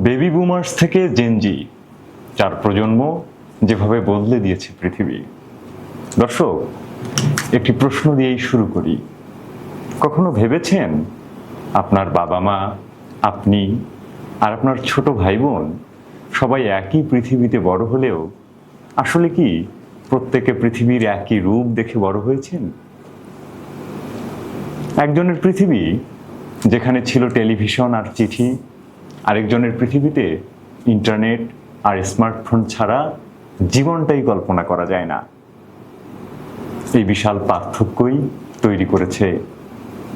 Baby boomers থেকে Gen Z, চার প্রজন্ম যেভাবে বদলে দিয়েছে পৃথিবী। দর্শক, একটি প্রশ্ন দিয়েই শুরু করি। কখনো ভেবেছেন আপনার বাবা মা, আপনি আর আপনার ছোট ভাই বোন সবাই একই পৃথিবীতে বড় হলেও আসলে কি প্রত্যেকে পৃথিবীর একই রূপ দেখে বড় হয়েছেন? একজনের পৃথিবী যেখানে ছিল টেলিভিশন আর চিঠি, আরেকজনের পৃথিবীতে ইন্টারনেট আর স্মার্টফোন ছাড়া জীবনটাই কল্পনা করা যায় না। এই বিশাল পার্থক্যই তৈরি করেছে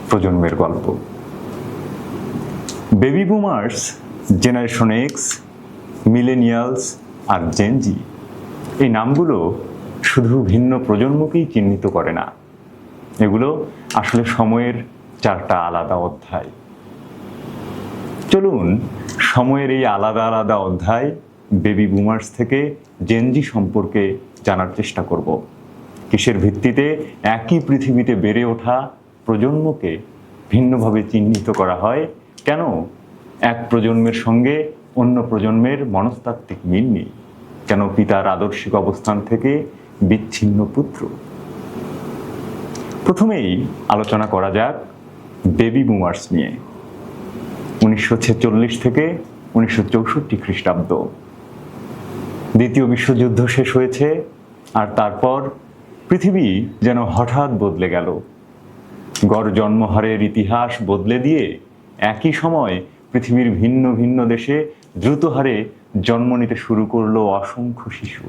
প্রজন্মের গল্প। Baby boomers, generation x, millennials আর জেনজি, এই নামগুলো শুধু ভিন্ন প্রজন্মকেই চিহ্নিত করে না, এগুলো আসলে সময়ের চারটা আলাদা অধ্যায়। চলুন সময়ের এই আলাদা আলাদা অধ্যায় বেবি বুমার্স থেকে জেনজি সম্পর্কে জানার চেষ্টা করব। কিসের ভিত্তিতে একই পৃথিবীতে বেড়ে ওঠা প্রজন্মকে ভিন্নভাবে চিহ্নিত করা হয়, কেন এক প্রজন্মের সঙ্গে অন্য প্রজন্মের মনস্তাত্ত্বিক মিল নেই, কেন পিতার আদর্শিক অবস্থান থেকে বিচ্ছিন্ন পুত্র। প্রথমেই আলোচনা করা যাক বেবি বুমার্স নিয়ে। 1946 থেকে 1964 খ্রিস্টাব্দ, দ্বিতীয় বিশ্বযুদ্ধ শেষ হয়েছে আর তারপর পৃথিবী যেন হঠাৎ বদলে গেল। গড় জন্মহারের ইতিহাস বদলে দিয়ে একই সময় পৃথিবীর ভিন্ন ভিন্ন দেশে দ্রুত হারে জন্ম নিতে শুরু করলো অসংখ্য শিশু।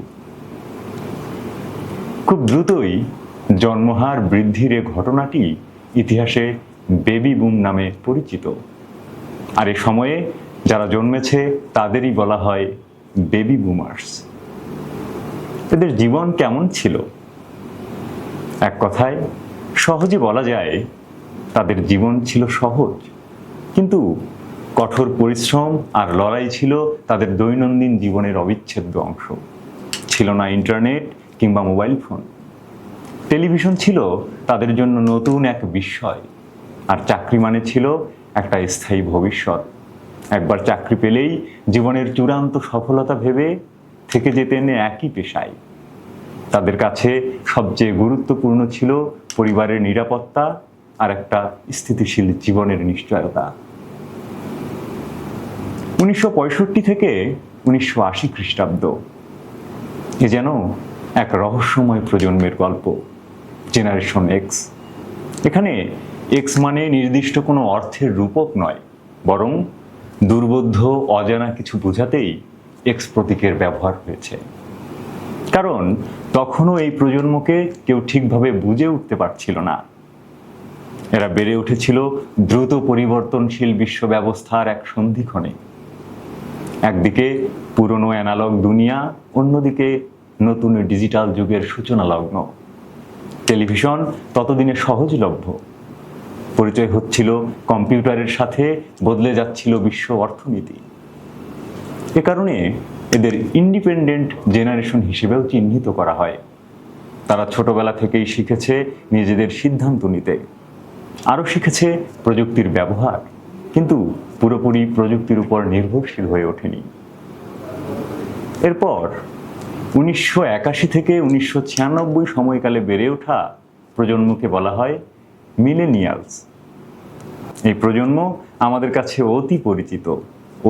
খুব দ্রুতই জন্মহার বৃদ্ধির এ ঘটনাটি ইতিহাসে বেবি বুম নামে পরিচিত। আর এ সময়ে যারা জন্মেছে তাদেরই বলা হয় বেবি বুমার্স। এদের জীবন কেমন ছিল? এক কথায় সহজে বলা যায় তাদের জীবন ছিল সহজ, কিন্তু কঠোর পরিশ্রম আর লড়াই ছিল তাদের দৈনন্দিন জীবনের অবিচ্ছেদ্য অংশ। ছিল না ইন্টারনেট কিংবা মোবাইল ফোন। টেলিভিশন ছিল তাদের জন্য নতুন এক বিস্ময়, আর চাকরি মানে ছিল একটা স্থায়ী ভবিষ্যৎ। একবার চাকরি পেলেই জীবনের চূড়ান্ত সফলতা ভেবে থেকে যেতেন একই পেশায়। তাদের কাছে সবচেয়ে গুরুত্বপূর্ণ ছিল পরিবারের নিরাপত্তা আর একটা স্থিতিশীল জীবনের নিশ্চয়তা। 1965 থেকে 1980 খ্রিস্টাব্দ, এ যেন এক রহস্যময় প্রজন্মের গল্প, জেনারেশন এক্স। এখানে এক্স মানে নির্দিষ্ট কোনো অর্থের রূপক নয়, বরং দুর্বোধ্য অজানা কিছু বোঝাতেই এক্স প্রতীকের ব্যবহার হয়েছে। কারণ তখনও এই প্রজন্মকে কেউ ঠিকভাবে বুঝে উঠতে পারছিল না। এরা বেড়ে উঠেছিল দ্রুত পরিবর্তনশীল বিশ্ব ব্যবস্থার এক সন্ধিক্ষণে। একদিকে পুরনো অ্যানালগ দুনিয়া, অন্যদিকে নতুন ডিজিটাল যুগের সূচনা লগ্ন। টেলিভিশন ততদিনে সহজলভ্য, পরিচয় হচ্ছিল কম্পিউটারের সাথে, বদলে যাচ্ছিল বিশ্ব অর্থনীতি। এ কারণে এদের ইন্ডিপেন্ডেন্ট জেনারেশন হিসেবেও চিহ্নিত করা হয়। তারা ছোটবেলা থেকেই শিখেছে নিজেদের সিদ্ধান্ত নিতে, আরও শিখেছে প্রযুক্তির ব্যবহার, কিন্তু পুরোপুরি প্রযুক্তির উপর নির্ভরশীল হয়ে ওঠেনি। এরপর 1981 থেকে 1996 সময়কালে বেড়ে ওঠা প্রজন্মকে বলা হয় মিলেনিয়ালস। এই প্রজন্ম আমাদের কাছে অতি পরিচিত,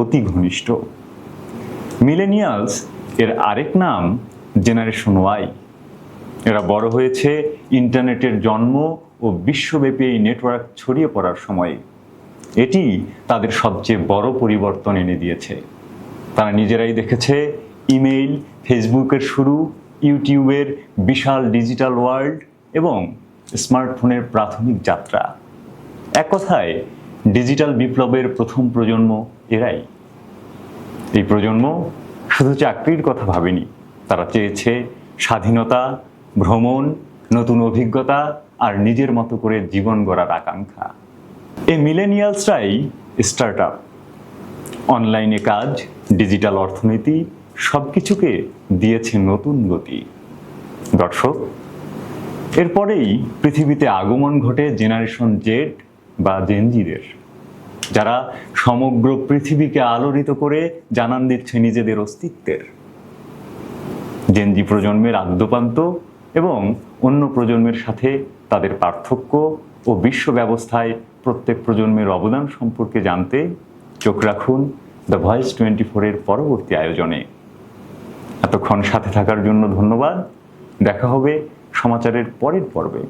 অতি ঘনিষ্ঠ। মিলেনিয়ালস এর আরেক নাম জেনারেশন ওয়াই। এরা বড় হয়েছে ইন্টারনেটের জন্ম ও বিশ্বব্যাপী এই নেটওয়ার্ক ছড়িয়ে পড়ার সময়ে। এটি তাদের সবচেয়ে বড় পরিবর্তন এনে দিয়েছে। তারা নিজেরাই দেখেছে ইমেইল, ফেসবুকের শুরু, ইউটিউবের বিশাল ডিজিটাল ওয়ার্ল্ড এবং স্মার্টফোনের প্রাথমিক যাত্রা। এক কথায় ডিজিটাল বিপ্লবের প্রথম প্রজন্ম এরাই। এই প্রজন্ম শুধু চাকরির কথা ভাবেনি, তারা চেয়েছে স্বাধীনতা, ভ্রমণ, নতুন অভিজ্ঞতা আর নিজের মতো করে জীবন গড়ার আকাঙ্ক্ষা। এই মিলেনিয়ালসরাই স্টার্টআপ, অনলাইনে কাজ, ডিজিটাল অর্থনীতি সবকিছুকে দিয়েছে নতুন গতি। দর্শক, এরপরেই পৃথিবীতে আগমন ঘটে জেনারেশন জেড বা জেনজিদের, যারা সমগ্র পৃথিবীকে আলোড়িত করে জানান দিচ্ছে নিজেদের অস্তিত্বের। জেনজি প্রজন্মের আদ্যোপান্ত এবং অন্য প্রজন্মের সাথে তাদের পার্থক্য ও বিশ্ব ব্যবস্থায় প্রত্যেক প্রজন্মের অবদান সম্পর্কে জানতে চোখ রাখুন দ্য ভয়েস 24-এর পরবর্তী আয়োজনে। এতক্ষণ সাথে থাকার জন্য ধন্যবাদ। দেখা হবে সমাচারের পরের পর্বে।